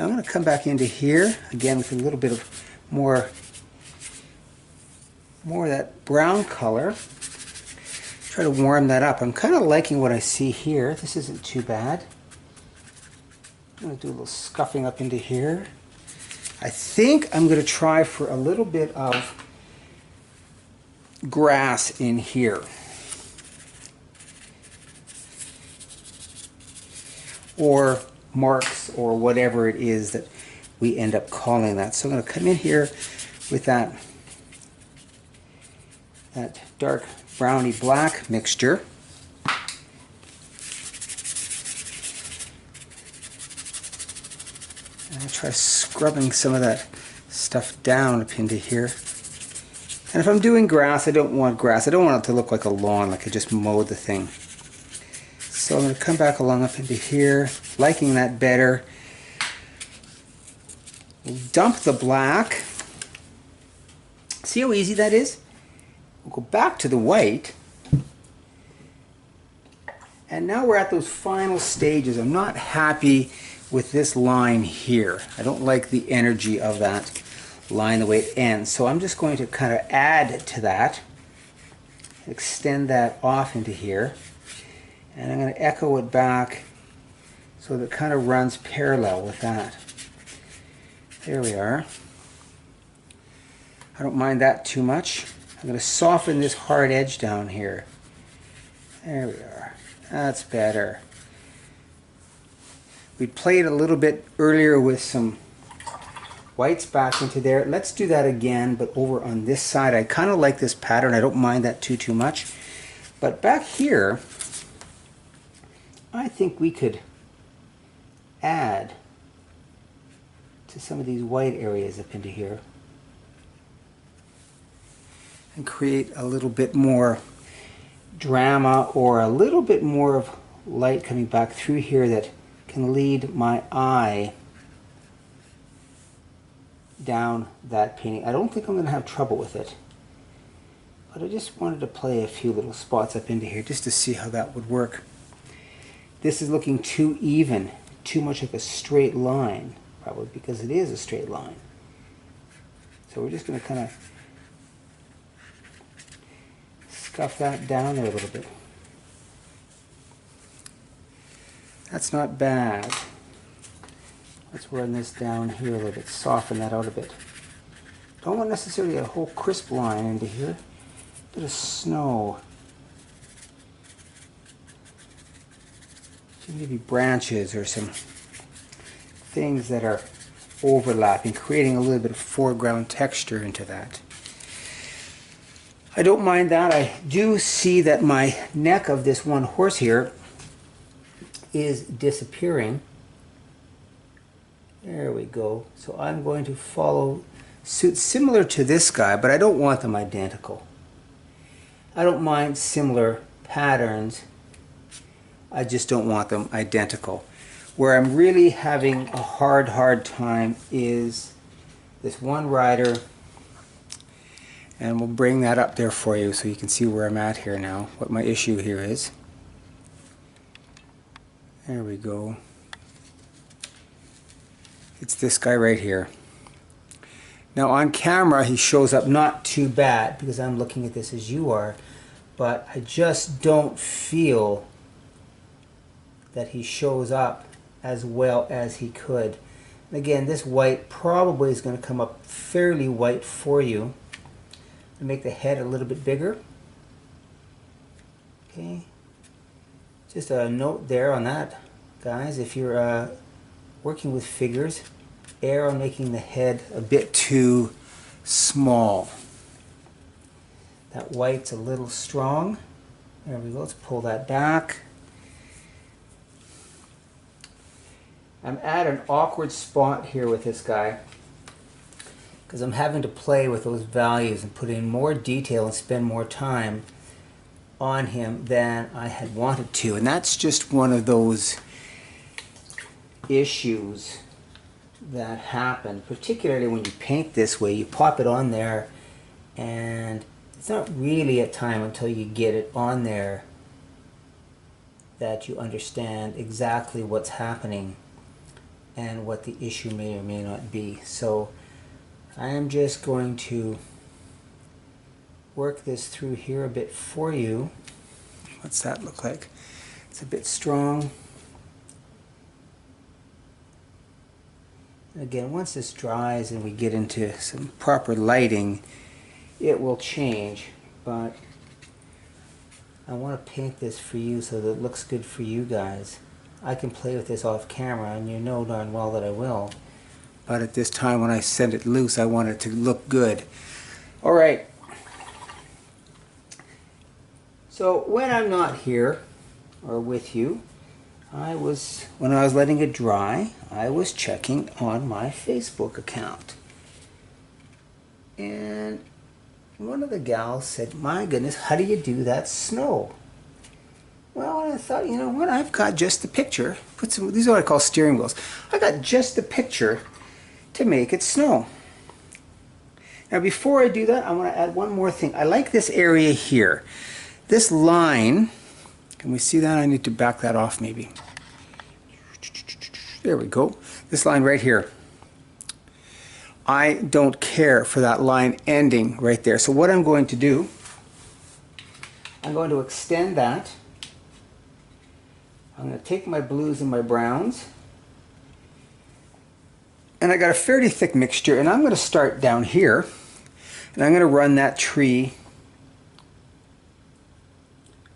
Now I'm going to come back into here again with a little bit of more of that brown color. Try to warm that up. I'm kind of liking what I see here. This isn't too bad. I'm going to do a little scuffing up into here. I think I'm going to try for a little bit of grass in here. Or marks, or whatever it is that we end up calling that. So I'm going to come in here with that dark browny black mixture. And I'll try scrubbing some of that stuff down up into here. And if I'm doing grass, I don't want grass. I don't want it to look like a lawn, like I just mowed the thing. So I'm going to come back along up into here, liking that better. We'll dump the black. See how easy that is? We'll go back to the white. And now we're at those final stages. I'm not happy with this line here. I don't like the energy of that line, the way it ends. So I'm just going to kind of add to that, extend that off into here, and I'm going to echo it back so that it kind of runs parallel with that. There we are. I don't mind that too much. I'm going to soften this hard edge down here. There we are. That's better. We played a little bit earlier with some whites back into there. Let's do that again, but over on this side. I kind of like this pattern. I don't mind that too much. But back here, I think we could add to some of these white areas up into here and create a little bit more drama, or a little bit more of light coming back through here that can lead my eye down that painting. I don't think I'm going to have trouble with it, but I just wanted to play a few little spots up into here just to see how that would work. This is looking too even, too much like a straight line, probably because it is a straight line. So we're just going to kind of scuff that down there a little bit. That's not bad. Let's run this down here a little bit, soften that out a bit. Don't want necessarily a whole crisp line into here. A bit of snow. Maybe branches or some things that are overlapping, creating a little bit of foreground texture into that. I don't mind that. I do see that my neck of this one horse here is disappearing. There we go. So I'm going to follow suit similar to this guy, but I don't want them identical. I don't mind similar patterns. I just don't want them identical. Where I'm really having a hard time is this one rider, and we'll bring that up there for you so you can see where I'm at here now, what my issue here is. There we go. It's this guy right here. Now on camera he shows up not too bad because I'm looking at this as you are, but I just don't feel that he shows up as well as he could. And again, this white probably is going to come up fairly white for you. And make the head a little bit bigger. Okay. Just a note there on that, guys. If you're working with figures, err on making the head a bit too small. That white's a little strong. There we go. Let's pull that back. I'm at an awkward spot here with this guy because I'm having to play with those values and put in more detail and spend more time on him than I had wanted to. And that's just one of those issues that happen, particularly when you paint this way. You pop it on there and it's not really a time until you get it on there that you understand exactly what's happening and what the issue may or may not be. So I am just going to work this through here a bit for you. What's that look like? It's a bit strong. Again, once this dries and we get into some proper lighting, it will change, but I want to paint this for you so that it looks good for you guys. I can play with this off camera, and you know darn well that I will, but at this time when I send it loose, I want it to look good. Alright, so when I'm not here or with you, when I was letting it dry, I was checking on my Facebook account. And one of the gals said, "My goodness, how do you do that snow?" Well, I thought, you know what, I've got just the picture. These are what I call steering wheels. I got just the picture to make it snow. Now before I do that, I want to add one more thing. I like this area here. This line, can we see that? I need to back that off maybe. There we go. This line right here. I don't care for that line ending right there. So what I'm going to do, I'm going to extend that. I'm going to take my blues and my browns. And I got a fairly thick mixture, and I'm going to start down here. And I'm going to run that tree,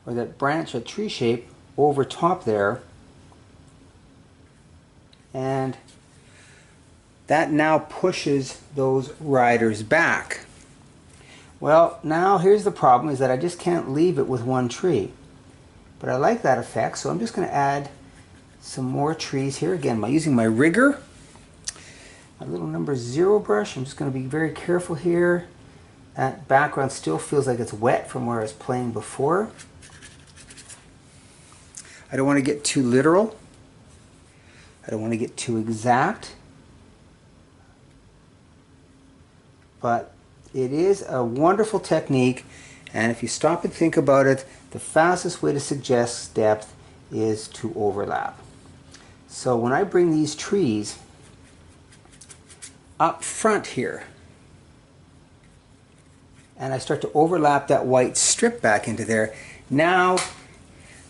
or that branch, a tree shape, over top there. And that now pushes those riders back. Well, now here's the problem, is that I just can't leave it with one tree. But I like that effect, so I'm just going to add some more trees here. Again, by using my rigger, my little number 0 brush. I'm just going to be very careful here. That background still feels like it's wet from where I was playing before. I don't want to get too literal. I don't want to get too exact. But it is a wonderful technique, and if you stop and think about it, the fastest way to suggest depth is to overlap. So when I bring these trees up front here, and I start to overlap that white strip back into there, now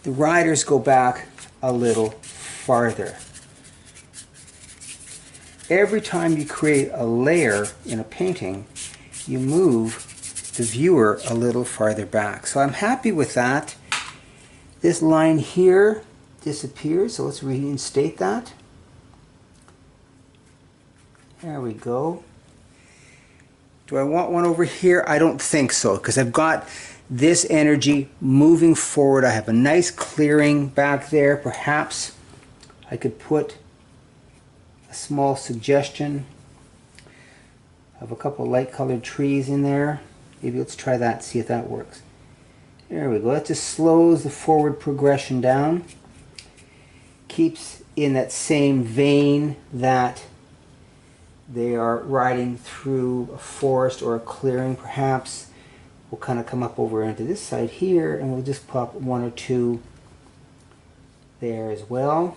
the riders go back a little farther. Every time you create a layer in a painting, you move the viewer a little farther back. So I'm happy with that. This line here disappears, so let's reinstate that. There we go. Do I want one over here? I don't think so, because I've got this energy moving forward. I have a nice clearing back there. Perhaps I could put a small suggestion of a couple light colored trees in there. Maybe let's try that, see if that works. There we go. That just slows the forward progression down. Keeps in that same vein that they are riding through a forest or a clearing. Perhaps we'll kind of come up over into this side here, and we'll just pop 1 or 2 there as well.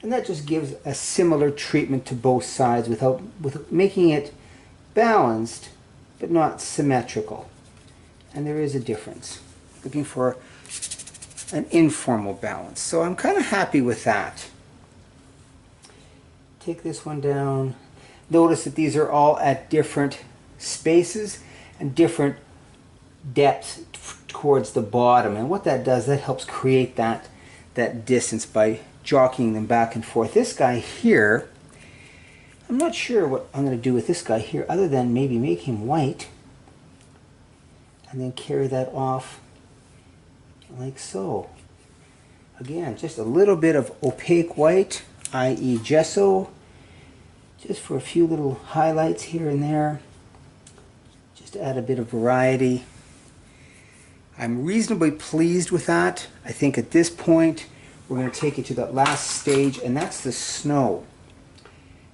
And that just gives a similar treatment to both sides without making it balanced but not symmetrical. And there is a difference. Looking for an informal balance. So I'm kind of happy with that. Take this one down. Notice that these are all at different spaces and different depths towards the bottom. And what that does, that helps create that distance by jockeying them back and forth. This guy here, I'm not sure what I'm going to do with this guy here other than maybe make him white and then carry that off like so. Again, just a little bit of opaque white, i.e. gesso, just for a few little highlights here and there, just to add a bit of variety. I'm reasonably pleased with that. I think at this point we're going to take it to that last stage, and that's the snow.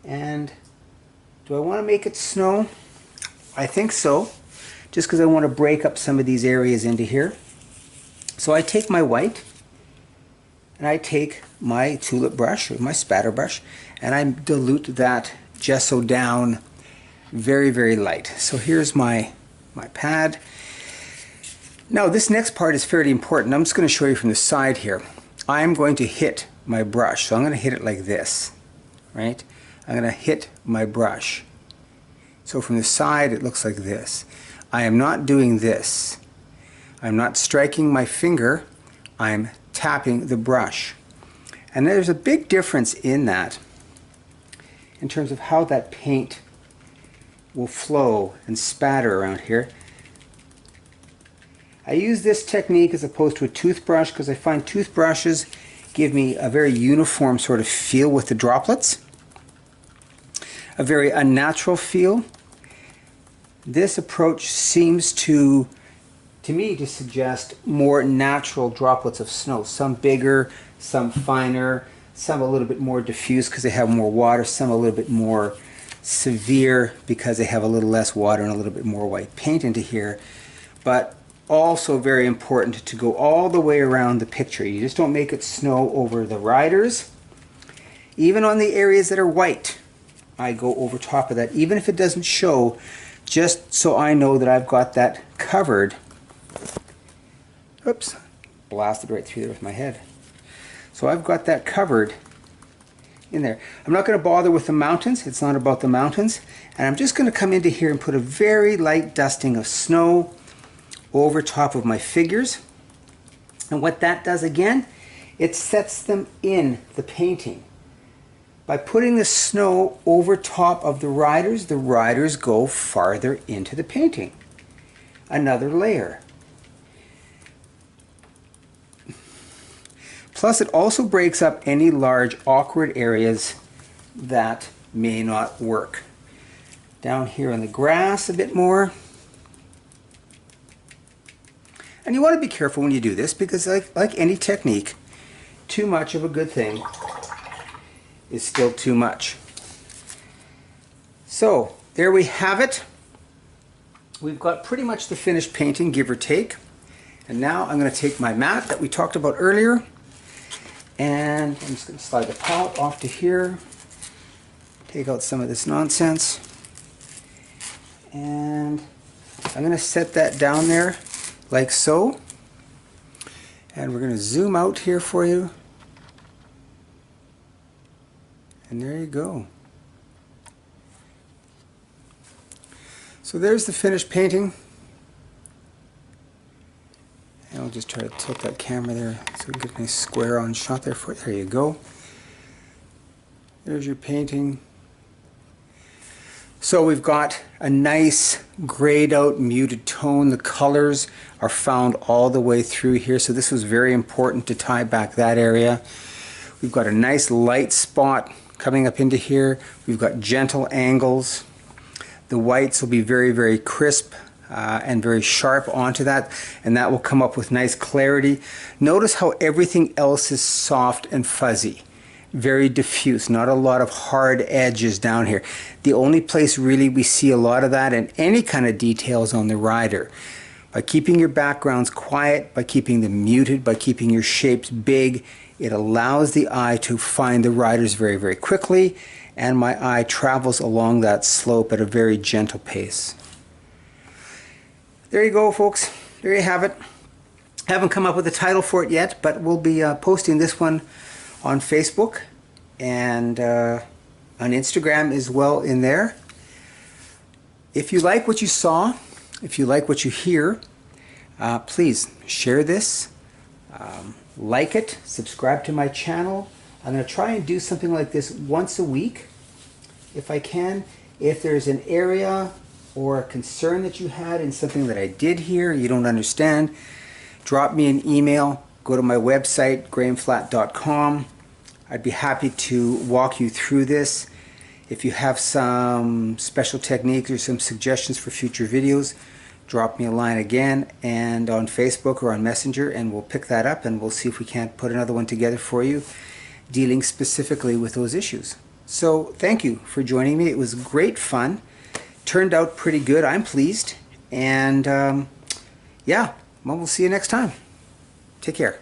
And do I want to make it snow? I think so, just because I want to break up some of these areas into here. So I take my white and I take my tulip brush or my spatter brush and I dilute that gesso down very, very light. So here's my pad. Now this next part is fairly important. I'm just going to show you from the side here. I'm going to hit my brush. So I'm going to hit it like this, right? I'm going to hit my brush. So from the side it looks like this. I am not doing this. I'm not striking my finger. I'm tapping the brush. And there's a big difference in that in terms of how that paint will flow and spatter around here. I use this technique as opposed to a toothbrush because I find toothbrushes give me a very uniform sort of feel with the droplets, a very unnatural feel. This approach seems to me to suggest more natural droplets of snow, some bigger, some finer, some a little bit more diffuse because they have more water, some a little bit more severe because they have a little less water and a little bit more white paint into here. But also very important to go all the way around the picture. You just don't make it snow over the riders. Even on the areas that are white, I go over top of that, even if it doesn't show, just so I know that I've got that covered. Oops, blasted right through there with my head. So I've got that covered in there. I'm not going to bother with the mountains. It's not about the mountains. And I'm just going to come into here and put a very light dusting of snow over top of my figures. And what that does again, it sets them in the painting. By putting the snow over top of the riders go farther into the painting. Another layer. Plus it also breaks up any large awkward areas that may not work. Down here in the grass a bit more. And you want to be careful when you do this because like any technique, too much of a good thing is still too much. So there we have it. We've got pretty much the finished painting, give or take. And now I'm going to take my mat that we talked about earlier, and I'm just going to slide the palette off to here, take out some of this nonsense, and I'm going to set that down there like so. And we're going to zoom out here for you. And there you go. So there's the finished painting. And I'll just try to tilt that camera there so we get a nice square on shot there for it. There you go. There's your painting. So we've got a nice grayed out muted tone. The colors are found all the way through here. So this was very important to tie back that area. We've got a nice light spot coming up into here. We've got gentle angles. The whites will be very, very crisp and very sharp onto that, and that will come up with nice clarity. Notice how everything else is soft and fuzzy, very diffuse, not a lot of hard edges down here. The only place really we see a lot of that and any kind of details on the rider. By keeping your backgrounds quiet, by keeping them muted, by keeping your shapes big, it allows the eye to find the riders very, very quickly, and my eye travels along that slope at a very gentle pace. There you go, folks. There you have it. Haven't come up with a title for it yet, but we'll be posting this one on Facebook and on Instagram as well in there. If you like what you saw, if you like what you hear, please share this, like it, subscribe to my channel. I'm going to try and do something like this once a week if I can. If there's an area or a concern that you had in something that I did here, you don't understand, drop me an email, go to my website, grahamflatt.com. I'd be happy to walk you through this. If you have some special techniques or some suggestions for future videos, drop me a line again and on Facebook or on Messenger, and we'll pick that up and we'll see if we can't put another one together for you dealing specifically with those issues. So thank you for joining me. It was great fun. Turned out pretty good. I'm pleased. And yeah, well, we'll see you next time. Take care.